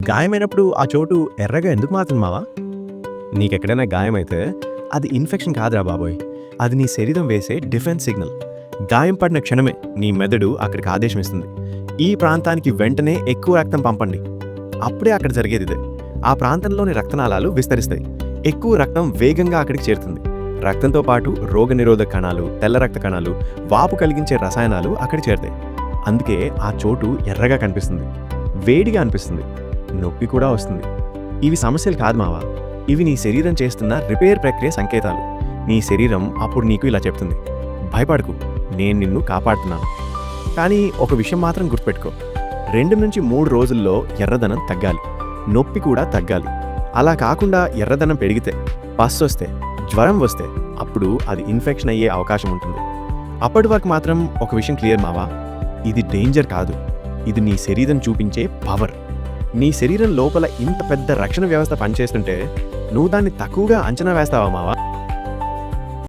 గాయమైనప్పుడు ఆ చోటు ఎర్రగా ఎందుకు మారుతుంది మావా? నీకెక్కడైనా గాయమైతే అది ఇన్ఫెక్షన్ కాదురా బాబోయ్. అది నీ శరీరం వేసే డిఫెన్స్ సిగ్నల్. గాయం పడిన క్షణమే నీ మెదడు అక్కడికి ఆదేశం ఇస్తుంది. ఈ ప్రాంతానికి వెంటనే ఎక్కువ రక్తం పంపండి. అప్పుడే అక్కడ జరిగేది ఇదే. ఆ ప్రాంతంలోని రక్తనాళాలు విస్తరిస్తాయి. ఎక్కువ రక్తం వేగంగా అక్కడికి చేరుతుంది. రక్తంతో పాటు రోగనిరోధక కణాలు, తెల్ల రక్త కణాలు, వాపు కలిగించే రసాయనాలు అక్కడ చేరుతాయి. అందుకే ఆ చోటు ఎర్రగా కనిపిస్తుంది, వేడిగా అనిపిస్తుంది, నొప్పి కూడా వస్తుంది. ఇవి సమస్యలు కాదు మావా, ఇవి నీ శరీరం చేస్తున్న రిపేర్ ప్రక్రియ సంకేతాలు. నీ శరీరం అప్పుడు నీకు ఇలా చెప్తుంది, భయపడకు, నేను నిన్ను కాపాడుతున్నాను. కానీ ఒక విషయం మాత్రం గుర్తుపెట్టుకో, 2 నుంచి 3 రోజుల్లో ఎర్రదనం తగ్గాలి, నొప్పి కూడా తగ్గాలి. అలా కాకుండా ఎర్రదనం పెరిగితే, పస్ వస్తే, జ్వరం వస్తే అప్పుడు అది ఇన్ఫెక్షన్ అయ్యే అవకాశం ఉంటుంది. అప్పటి వరకు మాత్రం ఒక విషయం క్లియర్ మావా, ఇది డేంజర్ కాదు, ఇది నీ శరీరం చూపించే పవర్. నీ శరీరం లోపల ఇంత పెద్ద రక్షణ వ్యవస్థ పనిచేస్తుంటే నువ్వు దాన్ని తక్కువగా అంచనా వేస్తావా మావా?